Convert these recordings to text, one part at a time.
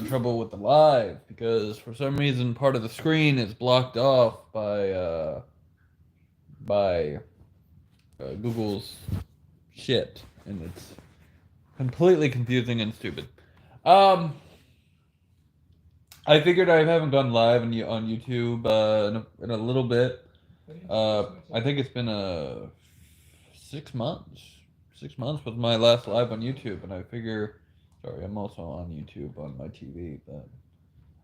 having trouble with the live because for some reason part of the screen is blocked off by Google's shit, and it's completely confusing and stupid. Um, I figured I haven't gone live on YouTube in a little bit. I think it's been 6 months. 6 months was my last live on YouTube, and I figure. Sorry, I'm also on YouTube on my TV, but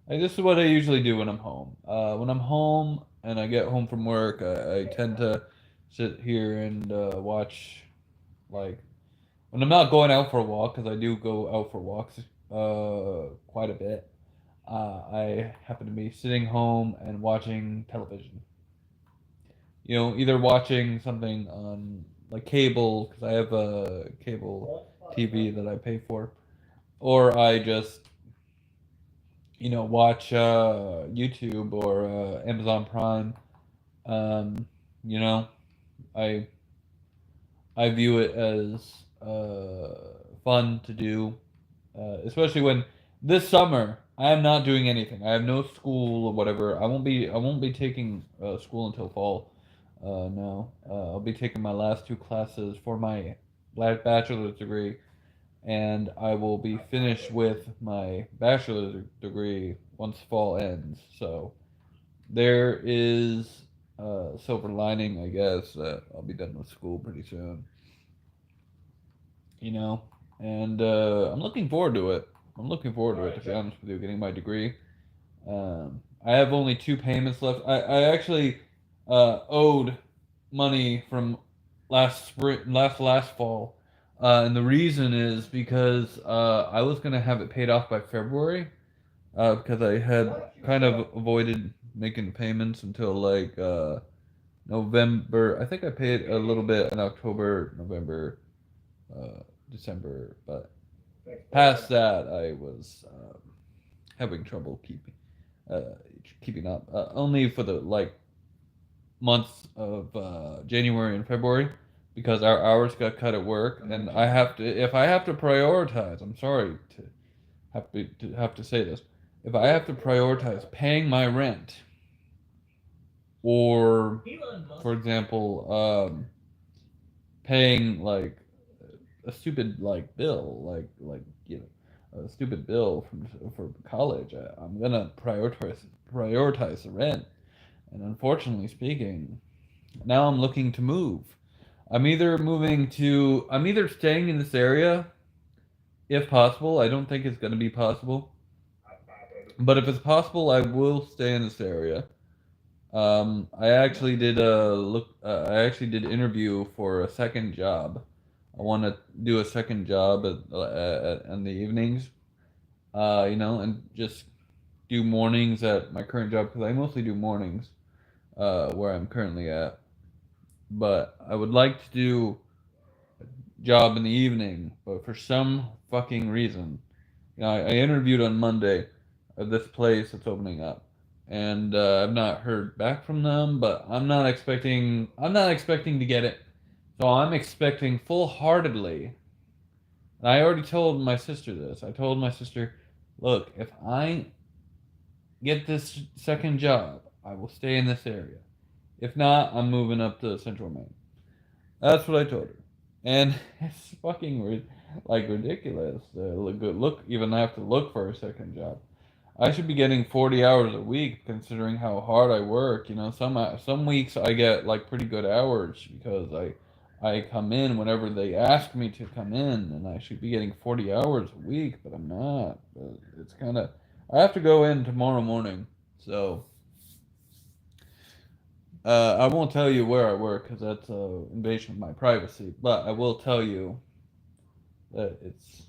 this is what I usually do when I'm home. When I'm home and I get home from work, I tend to sit here and watch, like, when I'm not going out for a walk, because I do go out for walks quite a bit. I happen to be sitting home and watching television. Either watching something on like cable, because I have a cable TV that I pay for, or I just watch YouTube or Amazon Prime. Um, you know, I I view it as fun to do, especially when this summer I am not doing anything. I have no school or whatever. I won't be taking school until fall. No, I'll be taking my last two classes for my bachelor's degree, and I will be finished with my bachelor's degree once fall ends. So there is a silver lining, I guess, that I'll be done with school pretty soon. You know, and I'm looking forward to it. I'm looking forward to it, to be honest with you, getting my degree. I have only two payments left. I actually owed money from last spring, last fall, and the reason is because I was gonna have it paid off by February, because I had kind of avoided making payments until like November. I think I paid a little bit in October, November, December, but past that I was having trouble uh, keeping up. Only for the like months of January and February, because our hours got cut at work, and I have to if I have to prioritize. I'm sorry to say this. If I have to prioritize paying my rent, or for example, paying like a stupid like bill, a stupid bill for college, I'm gonna prioritize the rent. And unfortunately speaking, now I'm looking to move. I'm either staying in this area if possible. I don't think it's going to be possible, but if it's possible, I will stay in this area. I actually did I actually did interview for a second job. I want to do a second job in the evenings. And just do mornings at my current job, because I mostly do mornings where I'm currently at. But I would like to do a job in the evening, but for some fucking reason, I interviewed on Monday at this place that's opening up, and I've not heard back from them. But I'm not expecting to get it, so I'm expecting full heartedly. And I already told my sister this. I told my sister, look, if I get this second job, I will stay in this area. If not, I'm moving up to Central Maine. That's what I told her. And it's fucking ridiculous. Even have to look for a second job. I should be getting 40 hours a week, considering how hard I work. Some weeks I get like pretty good hours because I come in whenever they ask me to come in, and I should be getting 40 hours a week, but I'm not. But it's kind of I have to go in tomorrow morning, so I won't tell you where I work because that's an invasion of my privacy. But I will tell you that it's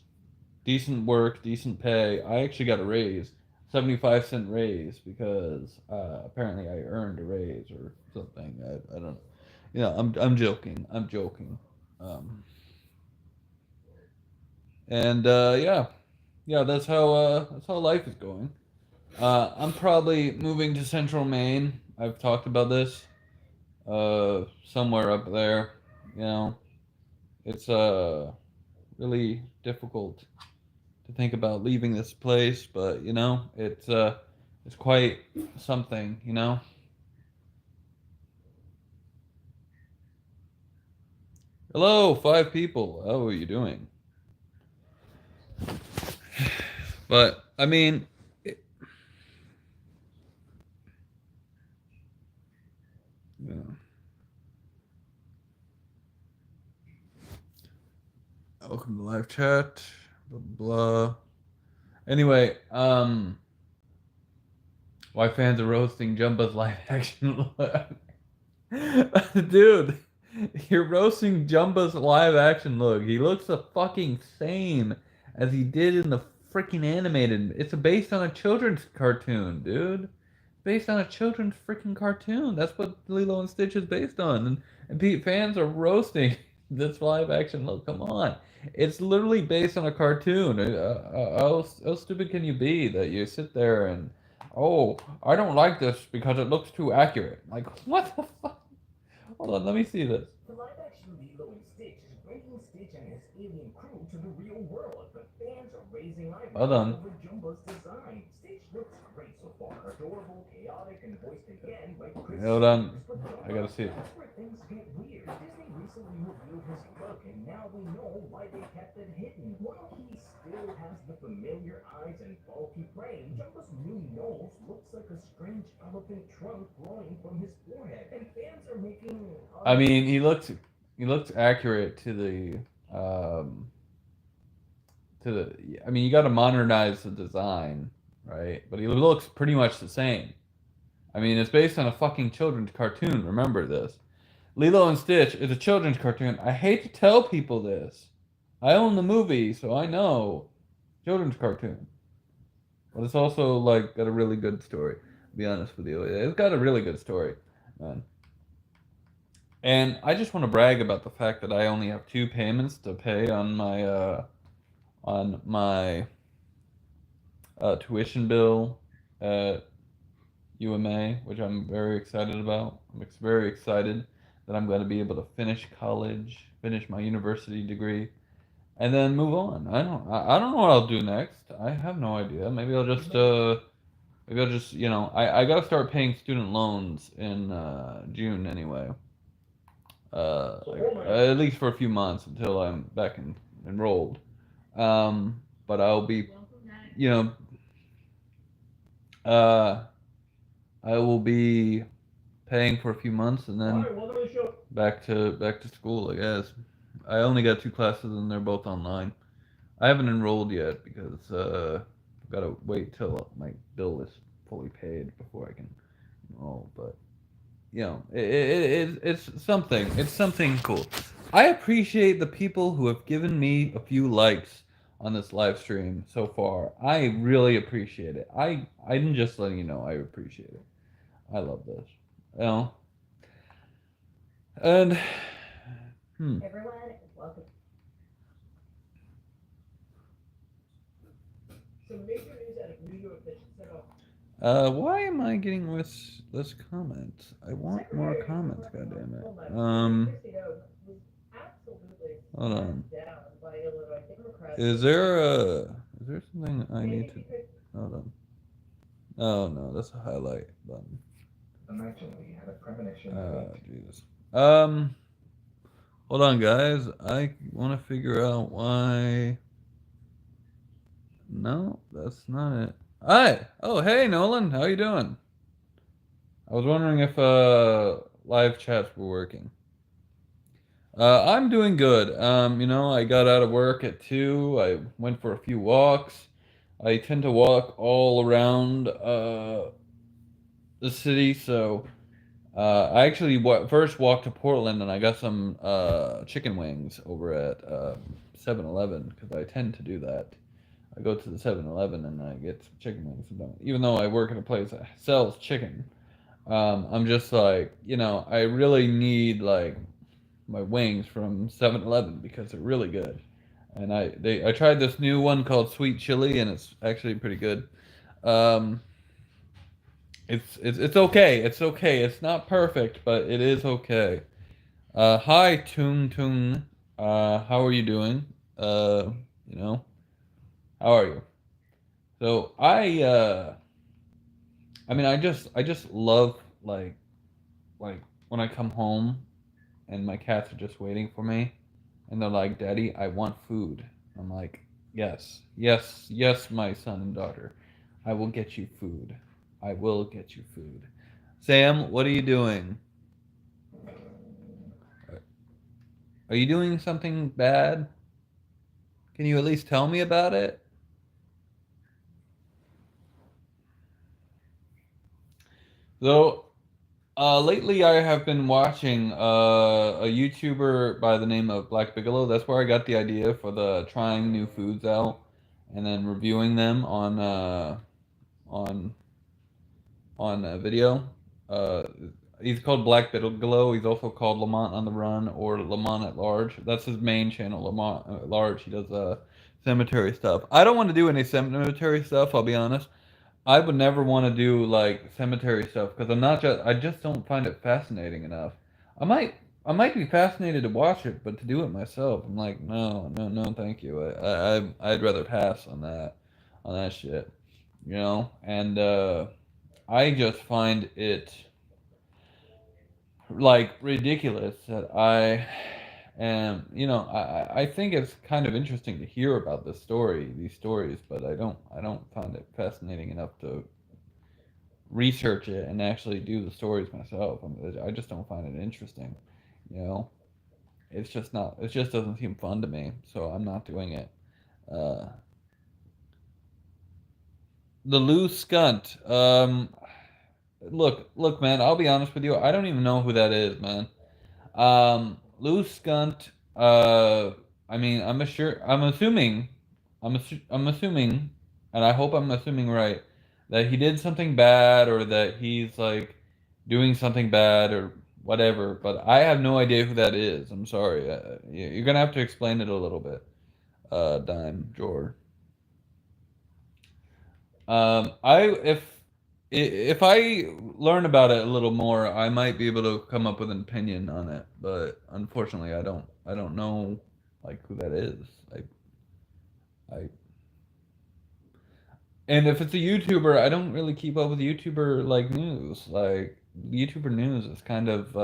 decent work, decent pay. I actually got a raise, 75-cent raise, because apparently I earned a raise or something. I don't. I'm joking. I'm joking. Um, and yeah, that's how life is going. I'm probably moving to Central Maine. I've talked about this. Somewhere up there. You know, it's really difficult to to think about leaving this place, but you know, it's quite something, you know. Hello, 5 people. How are you doing? But I mean, yeah. Welcome to live chat. Blah blah. Anyway, why fans are roasting Jumba's live action look? Dude, you're roasting Jumba's live action look. He looks the fucking same as he did in the freaking animated. It's based on a children's cartoon, dude. Based on a children's freaking cartoon. That's what Lilo and Stitch is based on. And Pete fans are roasting this live action look. Come on. It's literally based on a cartoon. How stupid can you be that you sit there and, oh, I don't like this because it looks too accurate. Like, what the fuck? Hold on, let me see this. The live-action Lilo and Stitch is bringing Stitch and his alien crew to the real world, but fans are raising Hold eyebrows on. over Jumbo's design. Stitch looks great so far, adorable, chaotic, and voiced again by Chris. Hold on, I gotta see it. That's where things get weird. Disney recently revealed his look, and now we know why they kept it hidden. While he still has the familiar eyes and bulky frame, Jumbo's new nose looks like a strange elephant trunk growing from his forehead, and fans are making. I mean, he looks accurate to the. I mean, you got to modernize the design, right? But he looks pretty much the same. I mean, it's based on a fucking children's cartoon. Remember this. Lilo and Stitch is a children's cartoon. I hate to tell people this. I own the movie, so I know. Children's cartoon. But it's also like got a really good story. To be honest with you, it's got a really good story, man. And I just want to brag about the fact that I only have 2 payments to pay on my tuition bill at UMA, which I'm very excited about. I'm very excited that I'm going to be able to finish college, finish my university degree, and then move on. I don't know what I'll do next. I have no idea. Maybe I'll just you know I got to start paying student loans in June anyway. At least for a few months until I'm back enrolled. But I'll be, you know, I will be paying for a few months and then back to school, I guess. I only got 2 classes and they're both online. I haven't enrolled yet because I've got to wait till my bill is fully paid before I can enroll. But you know, it's something. It's something cool. I appreciate the people who have given me a few likes on this live stream so far. I really appreciate it. I'm just letting you know I appreciate it. I love this. You know, and Everyone, welcome. Some major news out of New York that should set off. why am I getting less comments? I want more comments. God damn it. Hold on. Is there something I need to? Hold on. Oh no, that's a highlight button. Imagine we had a premonition. Jesus. Hold on, guys. I want to figure out why. No, that's not it. Hi. Oh, hey, Nolan. How you doing? I was wondering if live chats were working. I'm doing good. You know, I got out of work at 2. I went for a few walks. I tend to walk all around the city, so I actually first walked to Portland and I got some chicken wings over at 7-Eleven because I tend to do that. I go to the 7-Eleven and I get some chicken wings. Even though I work at a place that sells chicken, I'm just like, you know, I really need like my wings from 7-Eleven because they're really good. And I tried this new one called Sweet Chili and it's actually pretty good. It's okay. It's okay. It's not perfect, but it is okay. Hi Tung Tung. How are you doing? You know, How are you? So I mean I just love like when I come home and my cats are just waiting for me and they're like, "Daddy, I want food." I'm like, "Yes. Yes, yes, my son and daughter. I will get you food. I will get you food." Sam, what are you doing? Are you doing something bad? Can you at least tell me about it? So, lately I have been watching a YouTuber by the name of Black Bigelow. That's where I got the idea for the trying new foods out and then reviewing them on on a video. Uh, he's called Black Bigelow. He's also called Lamont on the Run or Lamont at Large. That's his main channel, Lamont at Large. He does cemetery stuff. I don't want to do any cemetery stuff. I'll be honest. I would never want to do like cemetery stuff because I just don't find it fascinating enough. I might I might be fascinated to watch it, but to do it myself, I'm like, no, no, no, thank you. I'd rather pass on that shit, you know. And I just find it like ridiculous that I am, I think it's kind of interesting to hear about these stories, but I don't find it fascinating enough to research it and actually do the stories myself. I just don't find it interesting, you know. It's just not. It just doesn't seem fun to me, so I'm not doing it. Uh, the loose scunt. Look, man. I'll be honest with you. I don't even know who that is, man. Lou Skunt. I mean, I'm sure. I'm assuming, and I hope I'm assuming right, that he did something bad or that he's like doing something bad or whatever. But I have no idea who that is. I'm sorry. You're gonna have to explain it a little bit. Dime Jor. I if I learn about it a little more, I might be able to come up with an opinion on it. But unfortunately, I don't know like who that is. I and if it's a YouTuber, I don't really keep up with YouTuber like news. Like YouTuber news is kind of.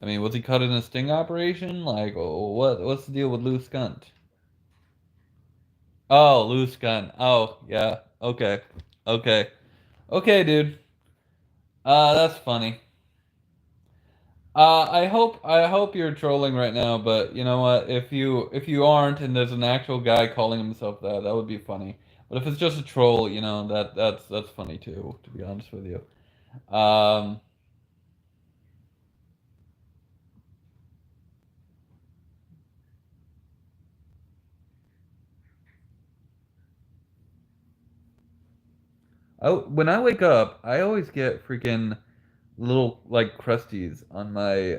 I mean, was he caught in a sting operation? Like, what's the deal with loose cunt? Oh, loose gun. Oh, yeah. Okay. Okay. Okay, dude. That's funny. I hope you're trolling right now, but you know what? If you aren't and there's an actual guy calling himself that, that would be funny. But if it's just a troll, that's funny too, to be honest with you. Um when I wake up, I always get freaking little like crusties on my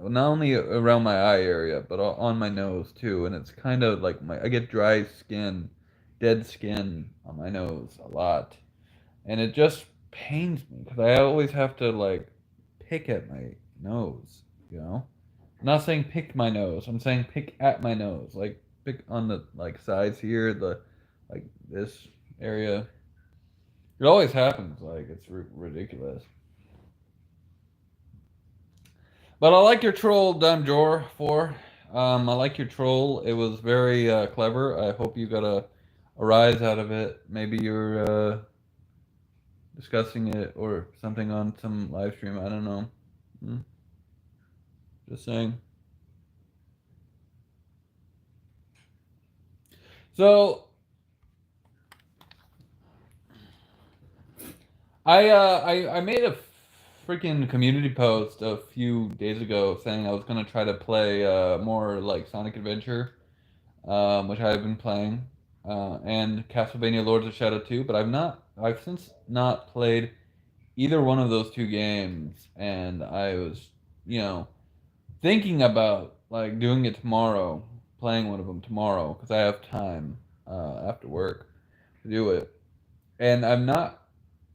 not only around my eye area, but on my nose too, and it's kind of like my I get dry skin, dead skin on my nose a lot. And it just pains me because I always have to like pick at my nose, you know. I'm not saying pick my nose. I'm saying pick at my nose, like pick on the like sides here, the like this area. It always happens. Like it's ridiculous. But I like your troll, Dime Jor, for. I like your troll. It was very clever. I hope you got a rise out of it. Maybe you're discussing it or something on some live stream. I don't know. Hmm, just saying. So I made a freaking community post a few days ago saying I was gonna try to play more like Sonic Adventure, which I've been playing, and Castlevania Lords of Shadow 2, but I've since not played either one of those two games, and I was, you know, thinking about like doing it tomorrow, playing one of them tomorrow because I have time after work to do it, and I've not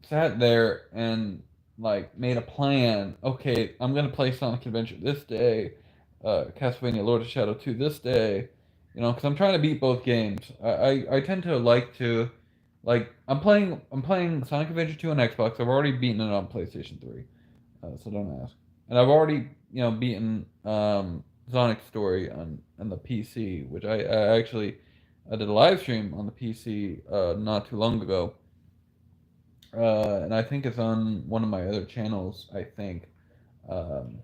sat there and like made a plan. Okay, I'm gonna play Sonic Adventure this day, Castlevania Lord of Shadow 2 this day. You know, because I'm trying to beat both games. I tend to like to, like I'm playing Sonic Adventure 2 on Xbox. I've already beaten it on PlayStation 3, so don't ask. And I've already beaten Sonic Story on the PC, which I actually I did a live stream on the PC not too long ago, and I think it's on one of my other channels. I think, um,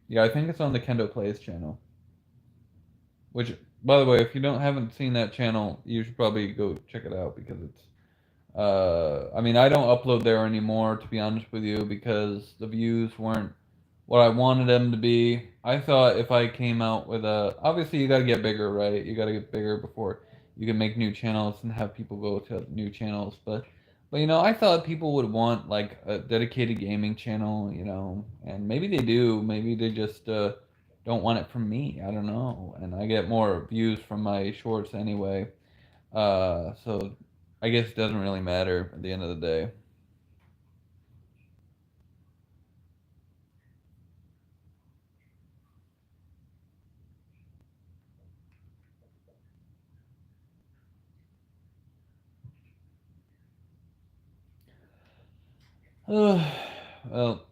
yeah, I think it's on the Kendo Plays channel. Which, by the way, if you don't haven't seen that channel, you should probably go check it out because it's. I mean, I don't upload there anymore, to be honest with you, because the views weren't what I wanted them to be. I thought if I came out with a, obviously you gotta get bigger, right? You gotta get bigger before you can make new channels and have people go to new channels. But I thought people would want like a dedicated gaming channel, and maybe they do. Maybe they just don't want it from me. I don't know. And I get more views from my shorts anyway. So I guess it doesn't really matter at the end of the day. Well,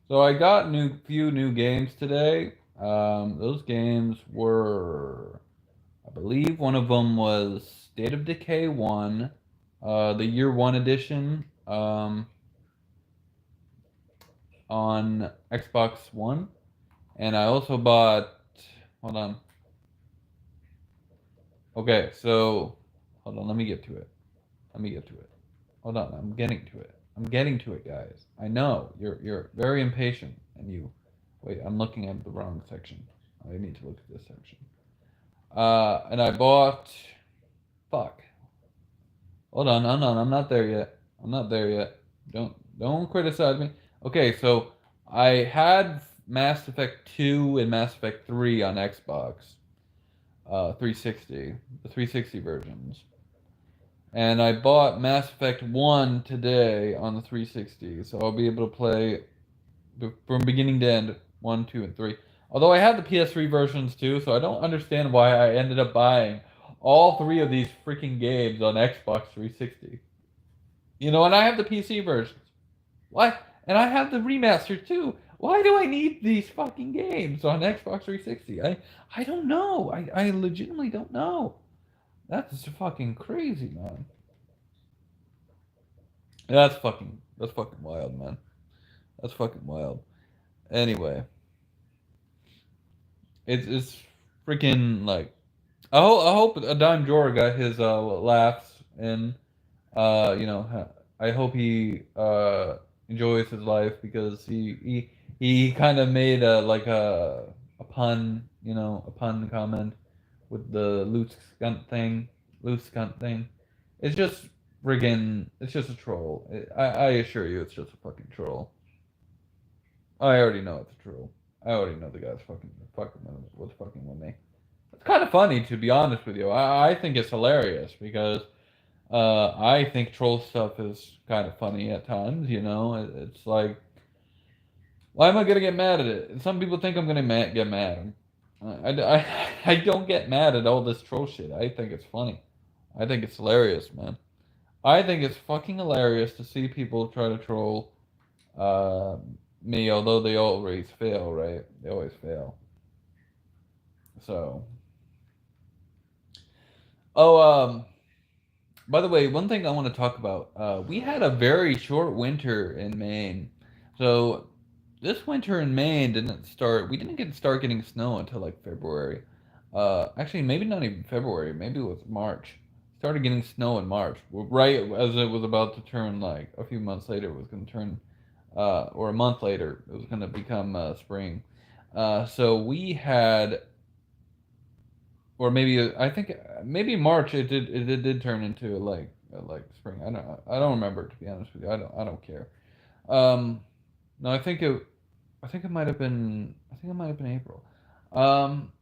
so I got few new games today. Those games were, I believe, one of them was State of Decay 1, the Year One edition, on Xbox One, and I also bought. Hold on. Okay, so hold on. Let me get to it. Let me get to it. Hold on. I'm getting to it. I'm getting to it, guys. I know you're very impatient, and you. Wait, I'm looking at the wrong section. I need to look at this section. And I bought. Fuck. Hold on, hold on. I'm not there yet. I'm not there yet. Don't criticize me. Okay, so I had Mass Effect 2 and Mass Effect 3 on Xbox 360, the 360 versions. And I bought Mass Effect 1 today on the 360, so I'll be able to play from beginning to end 1, 2, and 3. Although I have the PS3 versions too, so I don't understand why I ended up buying all three of these freaking games on Xbox 360. And I have the PC versions. Why? And I have the remaster too. Why do I need these fucking games on Xbox 360? I don't know. I legitimately don't know. That's fucking crazy, man. That's fucking wild, man. That's fucking wild. Anyway, it's freaking like I hope Adon Jor got his laughs and I hope he enjoys his life because he kind of made a pun, a pun comment with the loose cunt thing. It's just it's just a troll. I assure you, it's just a fucking troll. I already know it's a troll. I already know the guy's fucking was fucking with me. It's kind of funny, to be honest with you. I think it's hilarious because I think troll stuff is kind of funny at times. It's like, why am I gonna get mad at it? Some people think I'm gonna get mad. I don't get mad at all this troll shit. I think it's funny. I think it's hilarious, man. I think it's fucking hilarious to see people try to troll uh, me, although they always fail, right? They always fail. So, oh, by the way, one thing I want to talk about. We had a very short winter in Maine. So this winter in Maine didn't start. We didn't start getting snow until like February. Actually, maybe not even February. Maybe it was March. Started getting snow in March, right as it was about to turn. Like a few months later, it was going to turn, or a month later, it was going to become spring. So we had, or maybe I think maybe March it did turn into like spring. I don't remember, to be honest with you. I don't care. No, I think it might have been April. Um,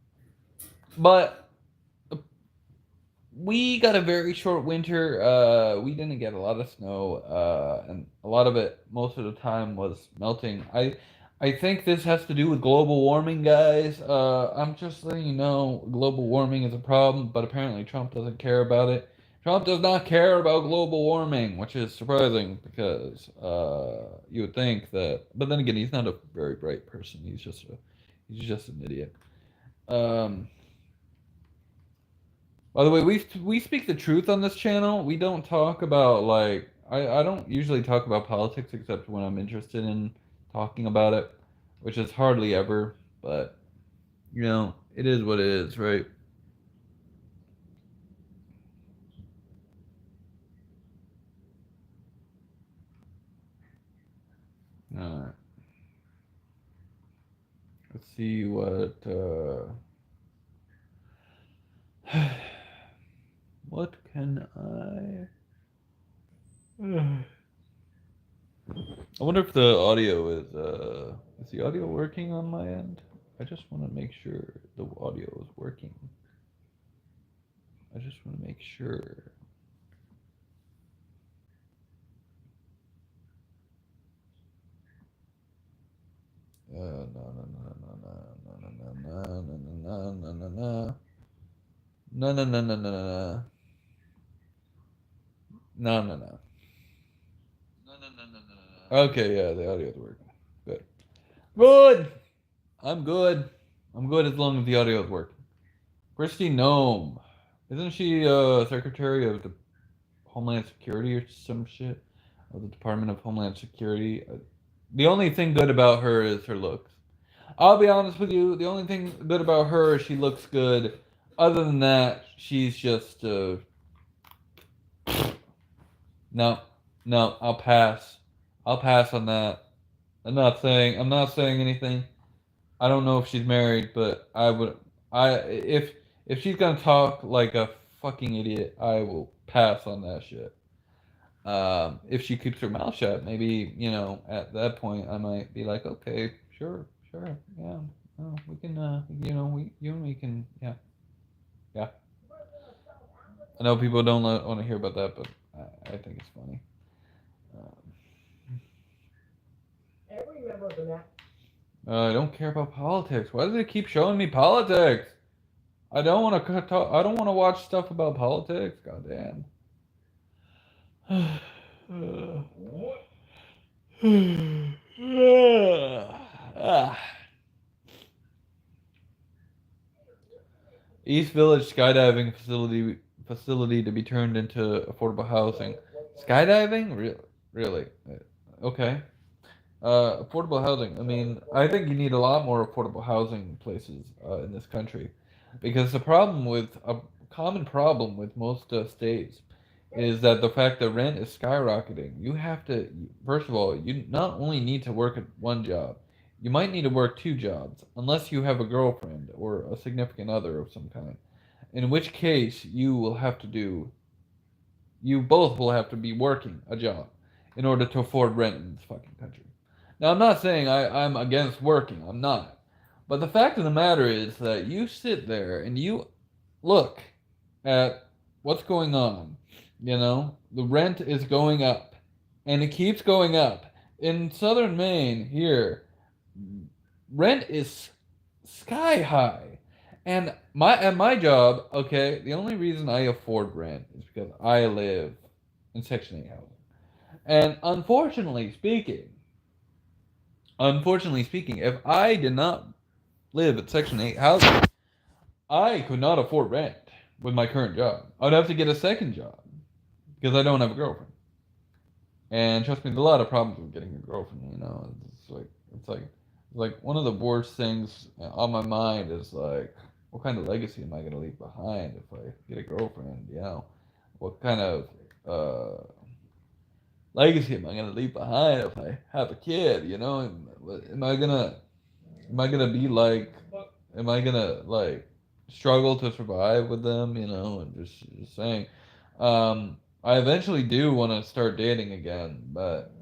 but we got a very short winter. We didn't get a lot of snow, and a lot of it, most of the time, was melting. I think this has to do with global warming, guys. I'm just letting you know global warming is a problem, but apparently Trump doesn't care about it. Trump does not care about global warming, which is surprising because you would think that. But then again, he's not a very bright person. He's just an idiot. Um, by the way, we speak the truth on this channel. We don't talk about like I don't usually talk about politics except when I'm interested in talking about it, which is hardly ever, but it is what it is, right? Alright. Let's see what can I I wonder if the audio is the audio working on my end? I just want to make sure the audio is working. I just want to make sure. No, no, no, no, no, no, no, no, no, no, no, no, no. No, no, no, no, no, no, no. No, no, no. No, no, no, no, no, no. Okay, yeah, the audio is working. Good. Good! I'm good. I'm good as long as the audio is working. Christy Nome. Isn't she Secretary of the Homeland Security or some shit? Of the Department of Homeland Security? The only thing good about her is her looks. I'll be honest with you. The only thing good about her is she looks good. Other than that, she's just no, no. I'll pass. I'll pass on that. I'm not saying anything. I don't know if she's married, but I would. If she's gonna talk like a fucking idiot, I will pass on that shit. If she keeps her mouth shut, maybe at that point I might be like, okay, sure, sure, yeah, we can, you and me can, yeah, yeah. I know people don't want to hear about that, but I think it's funny. Um, Every member of the net. I don't care about politics. Why does it keep showing me politics? I don't want to talk. I don't want to watch stuff about politics. God damn. East Village skydiving facility to be turned into affordable housing. Skydiving? Really? Okay. Affordable housing. I mean, I think you need a lot more affordable housing places in this country, because the problem with a common problem with most states is that the fact that rent is skyrocketing. You have to, first of all, you not only need to work at one job, you might need to work two jobs, unless you have a girlfriend or a significant other of some kind. In which case, you both will have to be working a job in order to afford rent in this fucking country. Now, I'm not saying I'm against working. I'm not. But the fact of the matter is that you sit there and you look at what's going on. The rent is going up, and it keeps going up. In southern Maine, here, rent is sky high. And at my job, okay, the only reason I afford rent is because I live in Section 8 housing. And unfortunately speaking, if I did not live at Section 8 housing, I could not afford rent with my current job. I would have to get a second job because I don't have a girlfriend. And trust me, there's a lot of problems with getting a girlfriend. It's like one of the worst things on my mind is like, what kind of legacy am I going to leave behind if I get a girlfriend? What kind of legacy am I going to leave behind if I have a kid? Am I gonna be like, am I gonna like struggle to survive with them? And just saying. I eventually do want to start dating again, but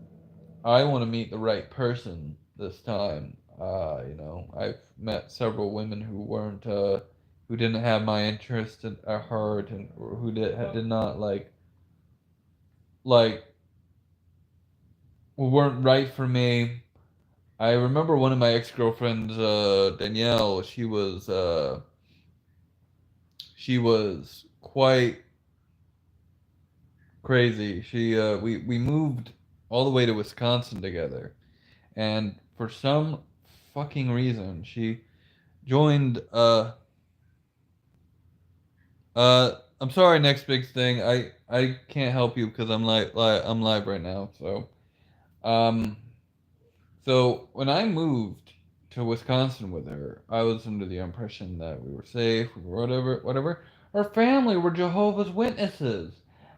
I want to meet the right person this time. I've met several women who weren't, who didn't have my interest at heart, and or who did not like who weren't right for me. I remember one of my ex-girlfriends, Danielle, she was quite crazy. We moved all the way to Wisconsin together, and for some fucking reason, she joined. I'm sorry. Next big thing. I can't help you because I'm live right now. Um. So when I moved to Wisconsin with her, I was under the impression that we were safe, we were whatever. Her family were Jehovah's Witnesses.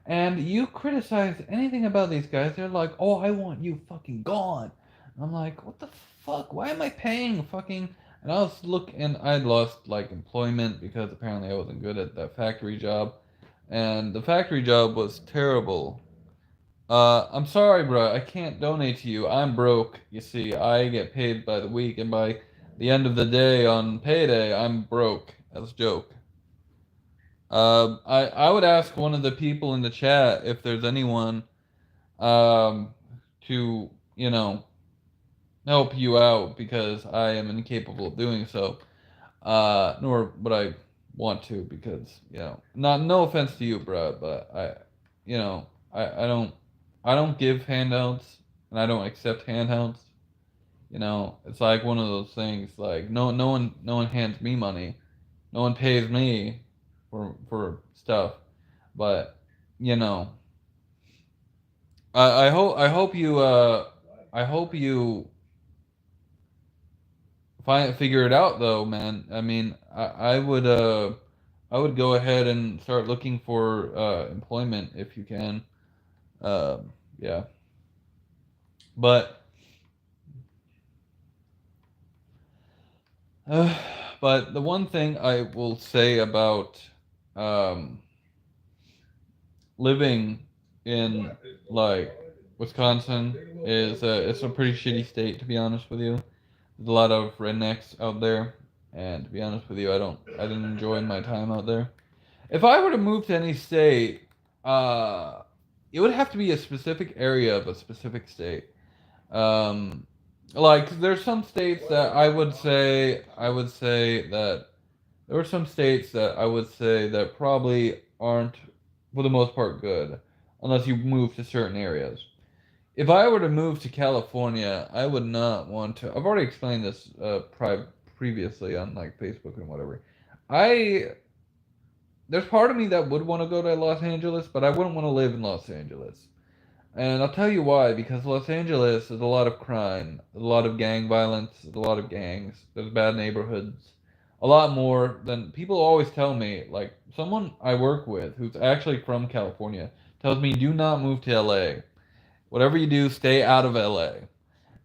And you criticize anything about these guys, they're like, "Oh, I want you fucking gone." And I'm like, "What the fuck? Why am I paying fucking?" And I was looking, I'd lost like employment because apparently I wasn't good at that factory job, and the factory job was terrible. I'm sorry, bro. I can't donate to you. I'm broke. You see, I get paid by the week, and by the end of the day on payday, I'm broke. That's a joke. I would ask one of the people in the chat if there's anyone um to help you out because I am incapable of doing so. Nor would I want to because not no offense to you, bro, but you know, I don't give handouts and I don't accept handouts. It's like one of those things. Like no one hands me money, no one pays me for stuff. But you know, I hope you figure it out though, man. I mean, I would go ahead and start looking for employment if you can. Yeah, but uh, but the one thing I will say about um, living in like Wisconsin is it's a pretty shitty state to be honest with you. There's a lot of rednecks out there, and to be honest with you, I didn't enjoy my time out there. If I were to move to any state, uh, it would have to be a specific area of a specific state. Um, like there's some states that I would say that there are some states that I would say that probably aren't for the most part good unless you move to certain areas. If I were to move to California, I would not want to. I've already explained this previously on like Facebook and whatever. I There's part of me that would want to go to Los Angeles, but I wouldn't want to live in Los Angeles. And I'll tell you why, because Los Angeles is a lot of crime, a lot of gang violence, a lot of gangs, there's bad neighborhoods, a lot more than people always tell me. Like, someone I work with who's actually from California tells me, do not move to LA. Whatever you do, stay out of LA.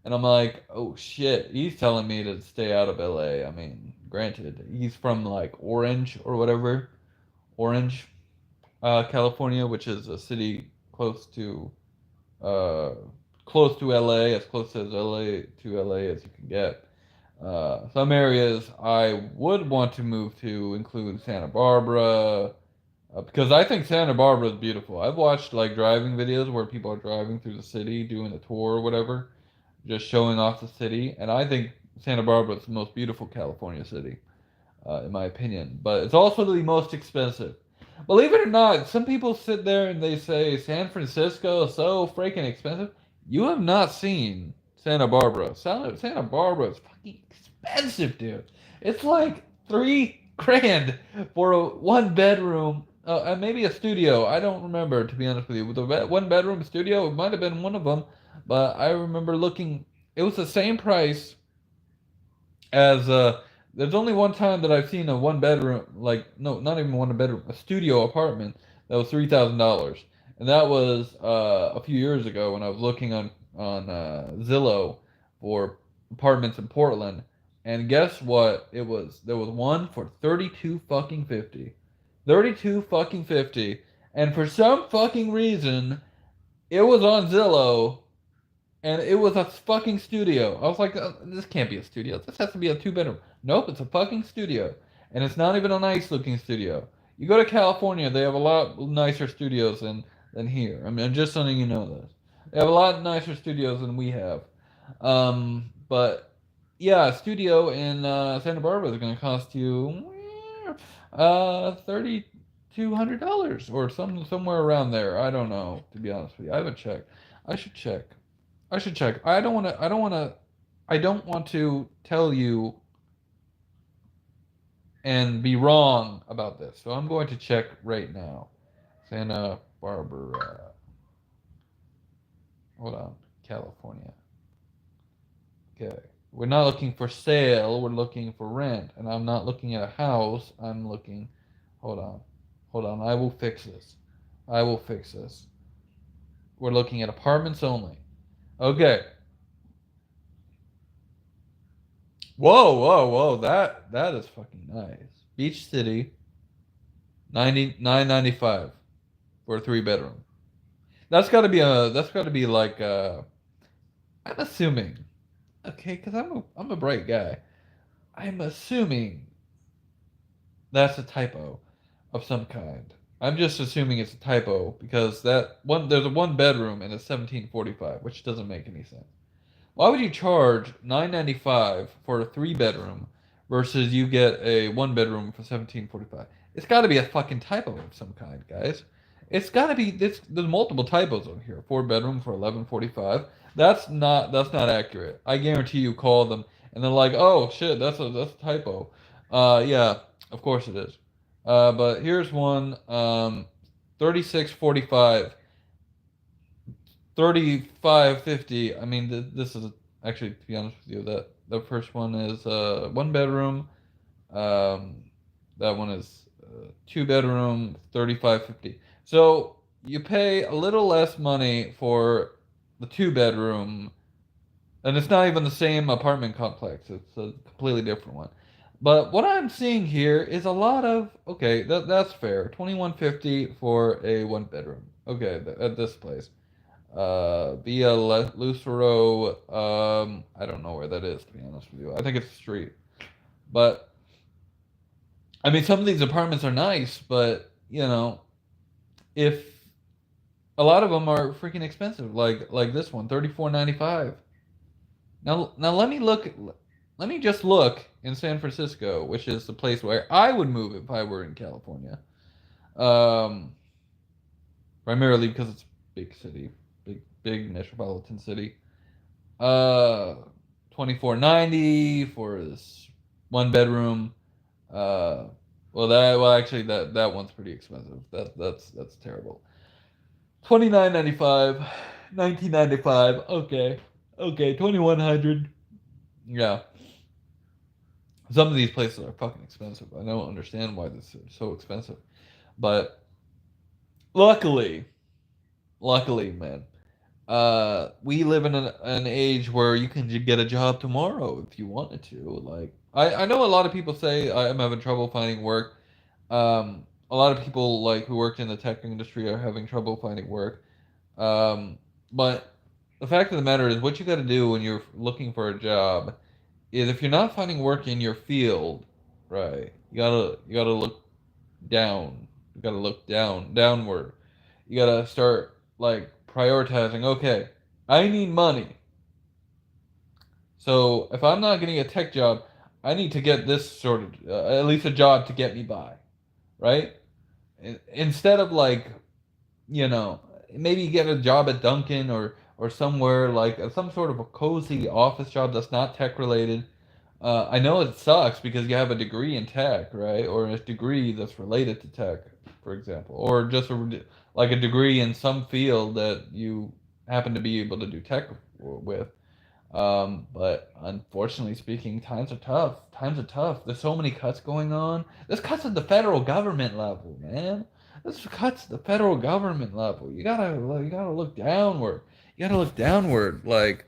And I'm like, oh shit, he's telling me to stay out of LA. I mean, granted, he's from like Orange or whatever. Orange, California, which is a city uh, close to LA, as close as LA as you can get. Some areas I would want to move to include Santa Barbara, because I think Santa Barbara is beautiful. I've watched like driving videos where people are driving through the city, doing a tour or whatever, just showing off the city, and I think Santa Barbara is the most beautiful California city in my opinion. But it's also the most expensive. Believe it or not, some people sit there and they say San Francisco is so freaking expensive. You have not seen Santa Barbara. Santa Barbara is fucking expensive, dude. It's like 3 grand for a one bedroom, and maybe a studio. I don't remember, to be honest with you. With a one bedroom studio, it might have been one of them, but I remember looking. It was the same price as there's only one time that I've seen a one bedroom, like no, not even one bedroom, a studio apartment that was $3,000, and that was a few years ago when I was looking on Zillow for apartments in Portland, and guess what? It was there was one for 32 fucking 50, 32 fucking 50, and for some fucking reason it was on Zillow and it was a fucking studio. I was like, this can't be a studio. This has to be a two-bedroom. Nope, it's a fucking studio. And it's not even a nice looking studio. You go to California, they have a lot nicer studios than here. I mean, I'm just letting you know this. They have a lot nicer studios than we have. But yeah, a studio in Santa Barbara is going to cost you $3,200 or somewhere around there. I don't know, to be honest with you. I haven't checked. I should check. I should check. I don't want to. I don't want to. I don't want to tell you and be wrong about this. So I'm going to check right now. Santa Barbara. Hold on. California. Okay. We're not looking for sale, we're looking for rent. And I'm not looking at a house, I'm looking. Hold on. Hold on. I will fix this. I will fix this. We're looking at apartments only. Okay. Whoa, whoa, whoa. That is fucking nice. Beach City, 995 for a 3 bedroom. That's gotta be like I'm assuming. Okay, because I'm a bright guy. I'm assuming that's a typo of some kind. I'm just assuming it's a typo because there's a 1 bedroom and it's 1745, which doesn't make any sense. Why would you charge $995 for a 3 bedroom versus you get a 1 bedroom for 1745? It's got to be a fucking typo of some kind, guys. It's got to be. There's multiple typos over here. 4 bedroom for 1145. That's not accurate. I guarantee you call them and they're like, oh shit, that's a typo. Yeah, of course it is. But here's one. 3645. 3550. I mean, this is actually, to be honest with you, that the first one is 1 bedroom. Um, that one is 2 bedroom, 3550. So you pay a little less money for the 2 bedroom, and it's not even the same apartment complex. It's a completely different one. But what I'm seeing here is a lot of okay. That's fair. 2150 for a 1 bedroom. Okay, at this place. Via Lucero. I don't know where that is, to be honest with you. I think it's a street. But I mean, some of these apartments are nice, but if a lot of them are freaking expensive, like this one, 34.95. Now let me just look in San Francisco, which is the place where I would move if I were in California. Um, Primarily because it's a big city, big metropolitan city. 24.90 for this 1 bedroom. Actually that one's pretty expensive. That's terrible. 29.95, 1995. Okay, 2100. Yeah, some of these places are fucking expensive. I don't understand why this is so expensive, but luckily, man, we live in an age where you can get a job tomorrow if you wanted to. Like, I know a lot of people say I'm having trouble finding work. A lot of people like who worked in the tech industry are having trouble finding work. But the fact of the matter is, what you got to do when you're looking for a job is if you're not finding work in your field, right? You gotta look down. You gotta look downward. You gotta start like prioritizing. Okay, I need money. So if I'm not getting a tech job, I need to get this sort of at least a job to get me by, right? Instead of like maybe get a job at Dunkin' or somewhere like some sort of a cozy office job that's not tech related. I know it sucks because you have a degree in tech, right? Or a degree that's related to tech, for example, or just like a degree in some field that you happen to be able to do tech with. But unfortunately speaking, times are tough. Times are tough. There's so many cuts going on. There's cuts at the federal government level, man. There's cuts at the federal government level. You gotta look downward. You gotta look downward. Like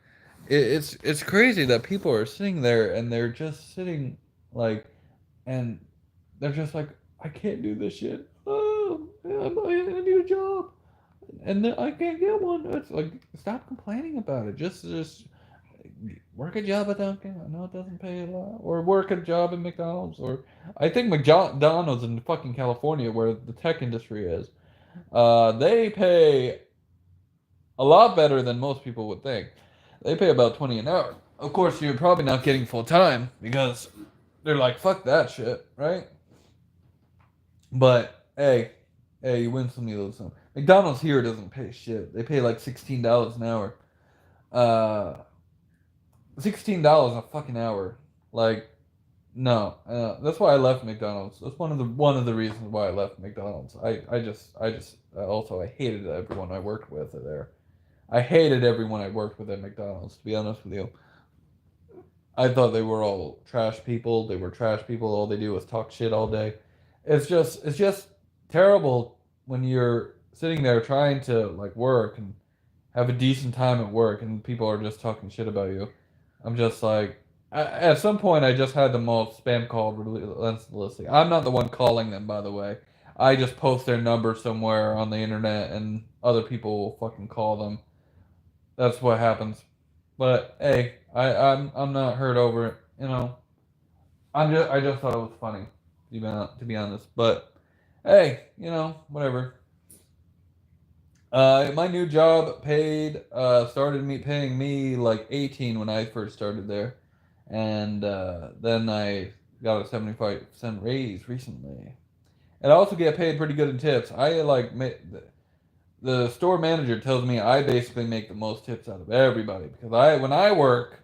it's crazy that people are sitting there and they're just sitting like, and they're just like, I can't do this shit. Oh, I need a job, and then I can't get one. It's like, stop complaining about it. Just work a job at Dunkin'. I know it doesn't pay a lot, or work a job at McDonald's, or I think McDonald's in fucking California, where the tech industry is. They pay a lot better than most people would think. They pay about 20 an hour. of course, you're probably not getting full time because they're like, fuck that shit, right? But hey, you win some, you lose some. McDonald's here doesn't pay shit. They pay like $16 an hour. Uh, $16 a fucking hour. Like, no. That's why I left McDonald's. That's one of the reasons why I left McDonald's. Also I hated everyone I worked with there. I hated everyone I worked with at McDonald's. To be honest with you, I thought they were all trash people. They were trash people. All they do is talk shit all day. It's just terrible when you're sitting there trying to like work and have a decent time at work and people are just talking shit about you. I'm just like, at some point I just had them all spam called relentlessly. I'm not the one calling them, by the way. I just post their number somewhere on the internet and other people will fucking call them. That's what happens. But hey, I'm not hurt over it. I just thought it was funny, to be honest. But hey, whatever. My new job started me paying me like 18 when I first started there, and then I got a 75% raise recently. And I also get paid pretty good in tips. I like the store manager tells me I basically make the most tips out of everybody because when I work,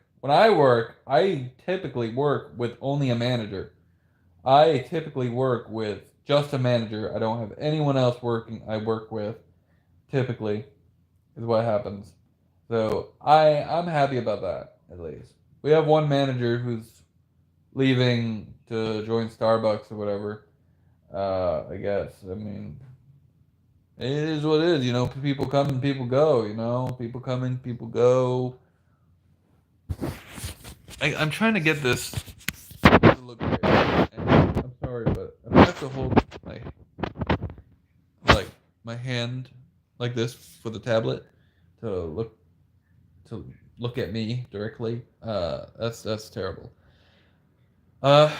I typically work with only a manager. I typically work with just a manager. I don't have anyone else working. I work with typically is what happens. So I'm happy about that at least. We have one manager who's leaving to join Starbucks or whatever. I guess. I mean, it is what it is. People come and people go. People come and people go. I'm trying to get this to look great. And I'm sorry, but I have to hold my hand like this for the tablet to look at me directly. That's terrible. Uh,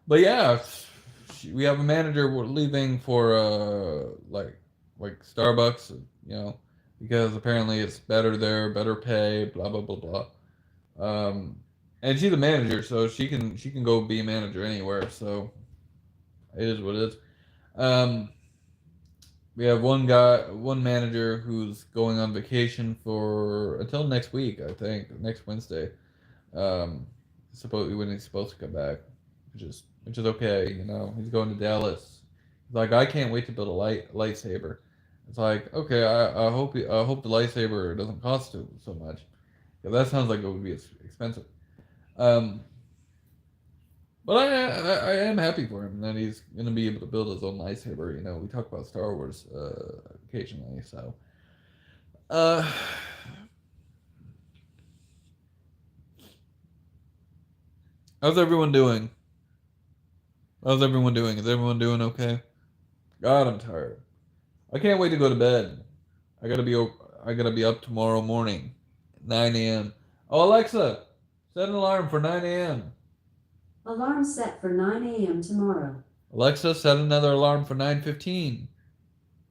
but yeah, we have a manager we're leaving for like Starbucks, because apparently it's better there, better pay, blah blah blah blah. Um, and she's the manager, so she can go be a manager anywhere. So it is what it is. Um, we have one manager who's going on vacation for until next week, I think, next Wednesday. Um, when he's supposed to come back, which is okay. He's going to Dallas. He's like, I can't wait to build a lightsaber. It's like, okay, I hope the lightsaber doesn't cost so much. Yeah, that sounds like it would be expensive. Um, but I am happy for him that he's gonna be able to build his own lightsaber. We talk about Star Wars occasionally, so uh, how's everyone doing? How's everyone doing? Is everyone doing okay? God, I'm tired. I can't wait to go to bed. I gotta be up tomorrow morning, 9 a.m. Oh, Alexa, set an alarm for 9 a.m. Alarm set for 9 a.m. tomorrow. Alexa, set another alarm for 9:15.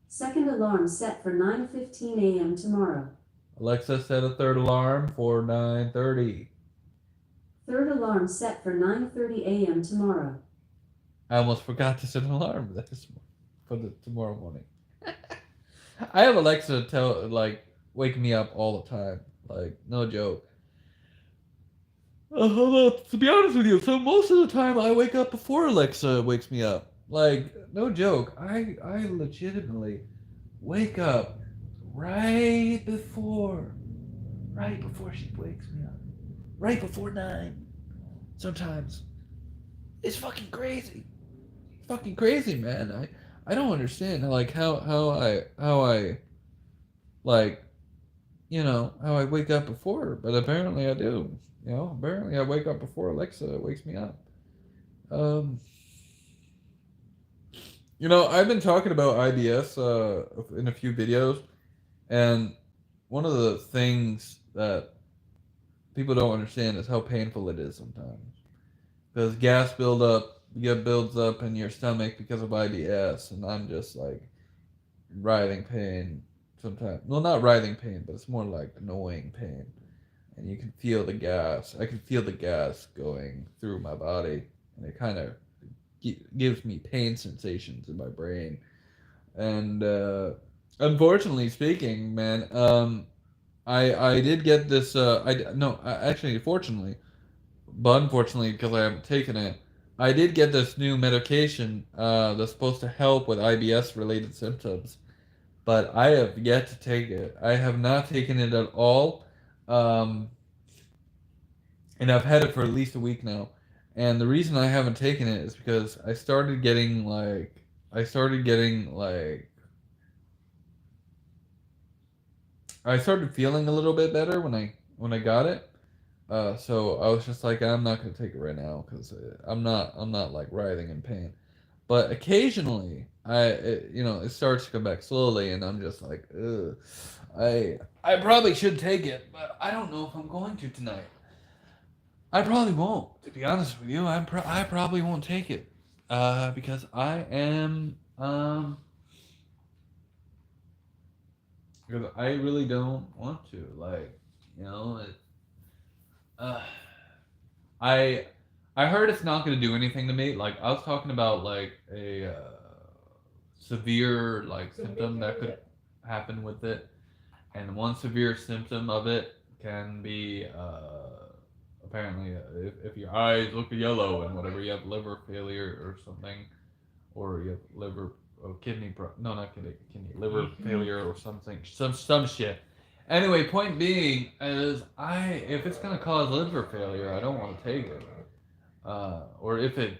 Second alarm set for 9:15 a.m. tomorrow. Alexa, set a third alarm for 9:30. Third alarm set for 9:30 a.m. tomorrow. I almost forgot to set an alarm for the tomorrow morning. I have Alexa wake me up all the time. Like, no joke. To be honest with you, so most of the time I wake up before Alexa wakes me up. Like, no joke. I legitimately wake up right before she wakes me up. Right before 9. Sometimes. It's fucking crazy. It's fucking crazy, man. I don't understand like how I like how I wake up before her, but apparently I do. Apparently I wake up before Alexa wakes me up. I've been talking about IBS in a few videos, and one of the things that people don't understand is how painful it is sometimes. Because gas builds up in your stomach because of IBS, and I'm just like writhing pain sometimes. Well, not writhing pain, but it's more like annoying pain. and you can feel the gas. I can feel the gas going through my body, and it kind of gives me pain sensations in my brain. And unfortunately speaking, man, I did get this. Actually, fortunately, but unfortunately, because I haven't taken it, I did get this new medication that's supposed to help with IBS related symptoms. But I have yet to take it. I have not taken it at all. Um, and I've had it for at least a week now. And the reason I haven't taken it is because I started feeling a little bit better when I got it. So I was just like, I'm not gonna take it right now because I'm not like writhing in pain. But occasionally, it starts to come back slowly, and I'm just like, ugh. I probably should take it, but I don't know if I'm going to tonight. I probably won't, to be honest with you. I probably won't take it, because because I really don't want to. Like, you know, uh, I I heard it's not going to do anything to me. Like, I was talking about like a severe like symptom that could happen with it, and one severe symptom of it can be apparently if your eyes look yellow and whatever, you have liver failure or something, or you have liver no, not kidney liver failure or something, some shit. Anyway, point being is if it's gonna cause liver failure, I don't want to take it. Or if it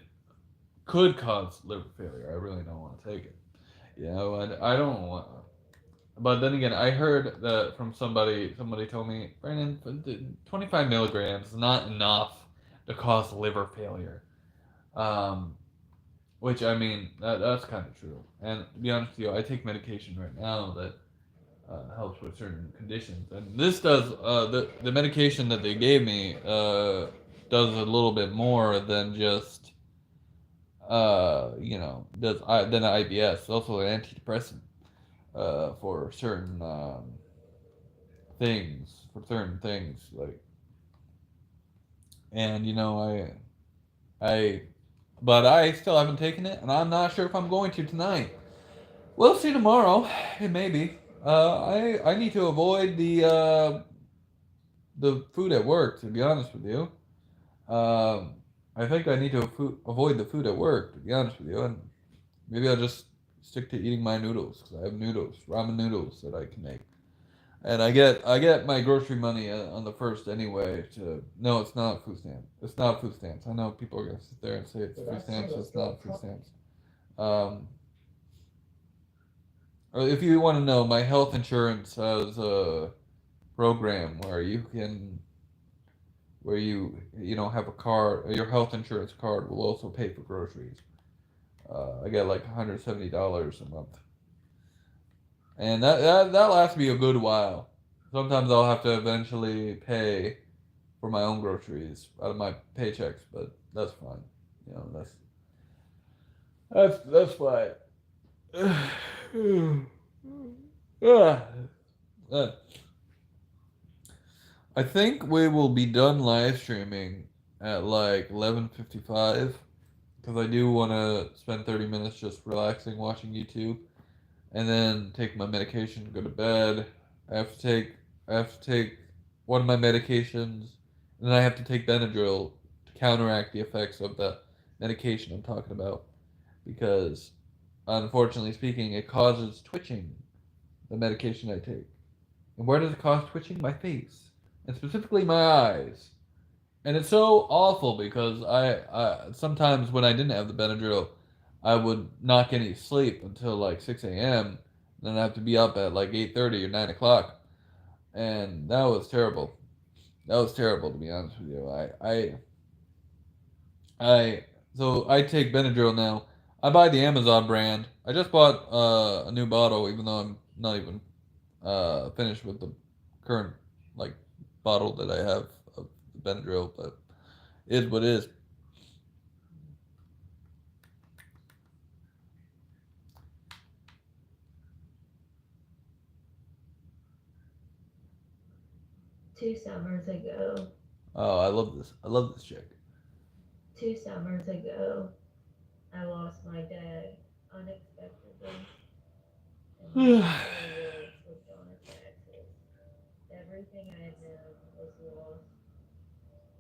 could cause liver failure, I really don't want to take it. I don't want. But then again, I heard that from somebody. Somebody told me, Brandon, 25 milligrams is not enough to cause liver failure. Um, which I mean, that's kind of true. And to be honest with you, I take medication right now that helps with certain conditions, and this does. The medication that they gave me does a little bit more than just than IBS. It's also an antidepressant for certain things like, and I but I still haven't taken it, and I'm not sure if I'm going to tonight. We'll see tomorrow. It may be. I need to avoid the food at work, to be honest with you. Um, I think I need to avoid the food at work, to be honest with you, and maybe I'll just stick to eating my noodles because I have noodles, ramen noodles that I can make. And I get my grocery money on the first anyway. No, it's not food stamps. It's not food stamps. I know people are gonna sit there and say it's food stamps. It's not food stamps. Um, if you want to know, my health insurance has a program where have a card. Your health insurance card will also pay for groceries. I get like $170 a month, and that lasts me a good while. Sometimes I'll have to eventually pay for my own groceries out of my paychecks, but that's fine. That's fine. Ah. Uh, I think we will be done live streaming at like 11:55 because I do want to spend 30 minutes just relaxing watching YouTube, and then take my medication, go to bed. I have to take I have to take one of my medications, and then I have to take Benadryl to counteract the effects of the medication I'm talking about, because unfortunately speaking, it causes twitching. The medication I take, and where does it cause twitching? My face, and specifically my eyes. And it's so awful because I sometimes when I didn't have the Benadryl, I would not get any sleep until like 6 a.m. Then I have to be up at like 8:30 or 9 o'clock, and that was terrible. That was terrible, to be honest with you. I so I take Benadryl now. I buy the Amazon brand. I just bought a new bottle, even though I'm not even finished with the current like bottle that I have of Benadryl, but it is what it is. 2 summers ago, Oh, I love this. I love this chick. 2 summers ago, I lost my dad unexpectedly, and my entire world flipped on its axis. Everything I had known was lost.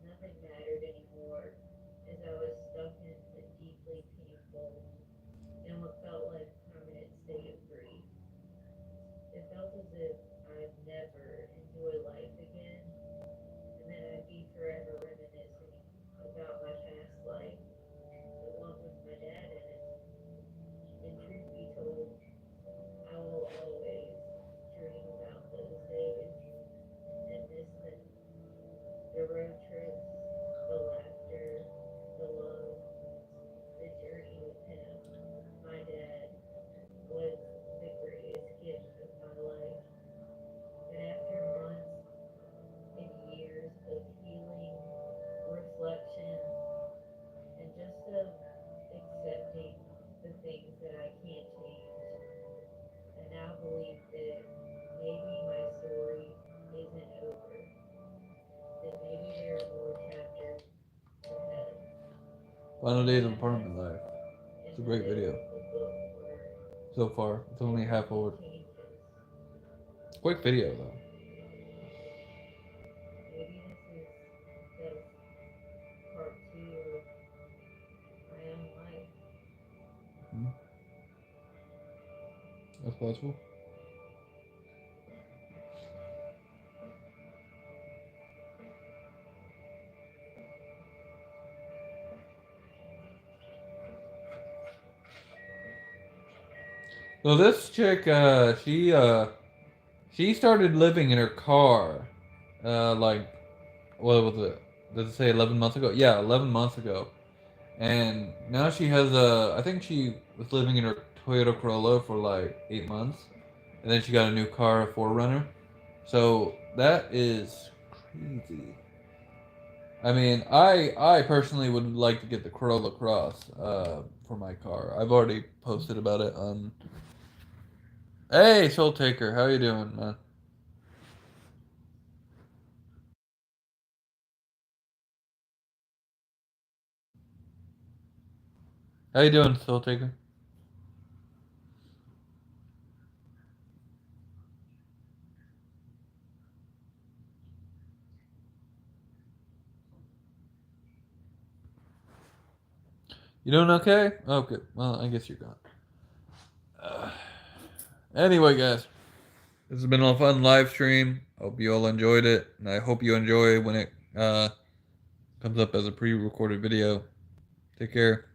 Nothing mattered anymore, as I was stuck in a deeply painful and what felt like permanent state of grief. It felt as if I'd never enjoy life again, and that I'd be forever reminiscing about my past life, the one with my dad in it. And truth be told, I will always dream about those days and miss them. The road trips, the laughter, the love, the journey with him. My dad was the greatest gift of my life. But after months and years of healing, reflection, and just of accepting the things that I can't change, I now believe that maybe my story isn't over, that maybe there are more chapters ahead. Final That days of I'm apartment life. in It's a the great video middle of a book where so far. It's only half everything over. changes. Quick video though. Maybe this is just part two of my own life. That's possible. So this chick, she started living in her car, like, what was it? Did it say 11 months ago? Yeah, 11 months ago. And now she has a, I think she was living in her Toyota Corolla for like 8 months. And then she got a new car, a 4Runner. So that is crazy. I mean, I personally would like to get the Corolla Cross for my car. I've already posted about it on. Hey, Soul Taker, how you doing, man? How you doing, Soul Taker? You doing okay? Okay, well, I guess you're gone. Anyway, guys, this has been a fun live stream. Hope you all enjoyed it, and I hope you enjoy when it comes up as a pre-recorded video. Take care.